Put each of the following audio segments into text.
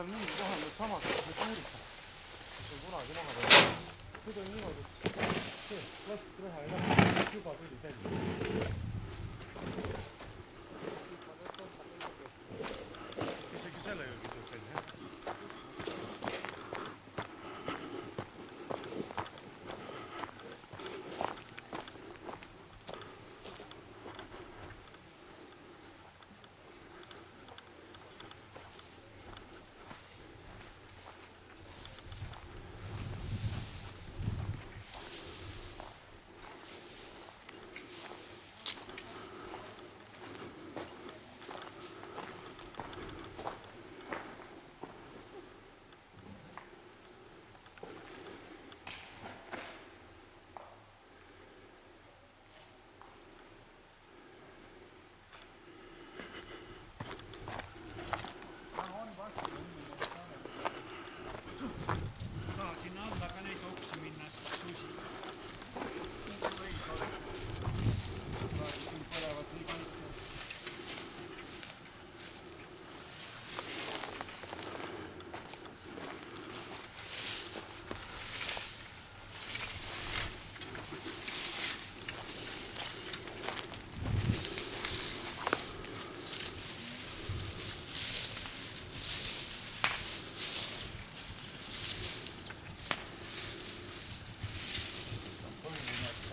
seal mingi kohal need samad puuritab. Mis on kunagi maha peal. Nüüd on niimoodi, et see plastreha ei lähe. Juba tuli selline. Isegi sellega kisub selline.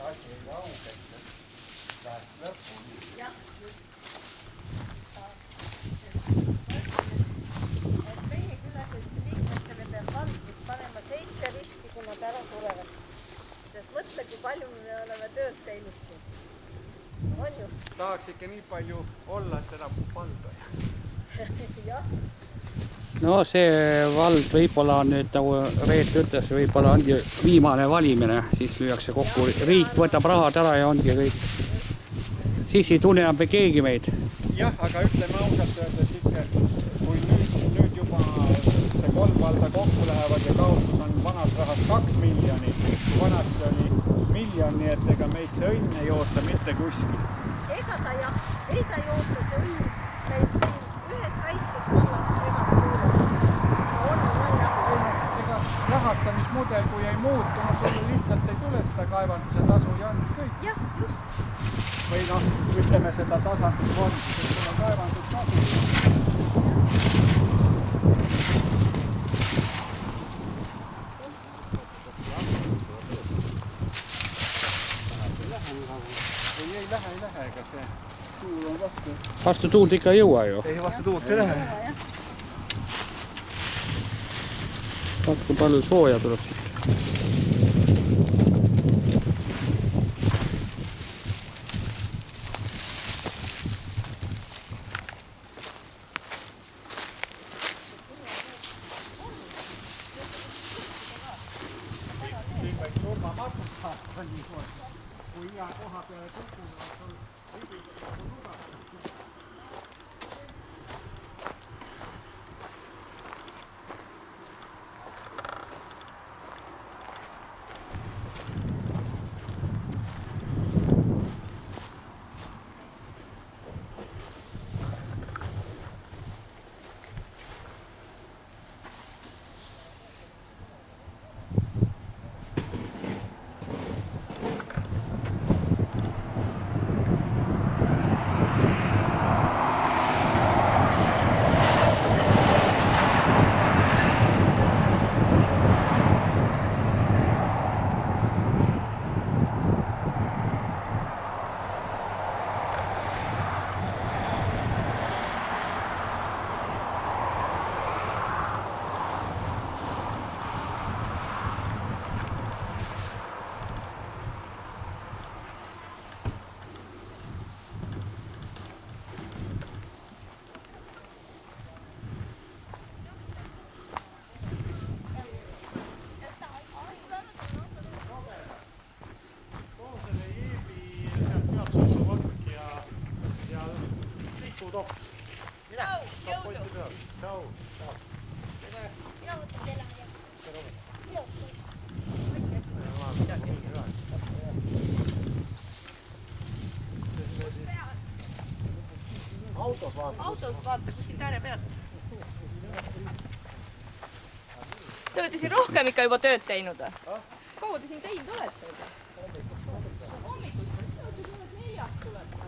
Asi ei raugeks, et läheks lõpuni. Jah, just. Et meie külaseltsi liikmetele peab valmis panema 7 risti, kui nad ära surevad. Sest mõtle, kui palju me oleme tööd teinud siin. On ju? Tahaks ikka nii palju olla, et seda valda. Jah. No see vald võib-olla on nüüd, nagu Reet ütles, võib-olla ongi viimane valimine, siis lüüakse kokku, riik võtab rahad ära ja ongi kõik. Siis ei tunne enam keegi meid. Jah, aga ütleme ausalt öeldes ikka, kui nüüd juba see 3 valda kokku lähevad ja kaotus on vanast rahast 2 miljonit, kui vanast oli 1 miljon, nii et ega meid see õnn ei oota mitte kuskil. Ega ta jah, ei ta ei oota see õnn meid siin ühes väikses vallas ega ka suurem. Rahastamismudel, kui ei muutu, no sulle lihtsalt ei tule seda kaevanduse tasu ja on kõik. Jah, just. Või noh, ütleme seda tasandusfondi, kui sul on kaevandus Ei lähe, ega see tuul on vastu. Vastu tuult ikka ei jõua ju. Ei, vastu tuult ei lähe. Vaat kui palju sooja tuleb siit. Siin võiks surma matusta, kui iga koha peale kukuvad sul lugad. Autos vaata kuskilt ääre pealt. Te olete siin rohkem ikka juba tööd teinud või? Kaua te siin teinud olete juba? Hommikust, 4-st tulete.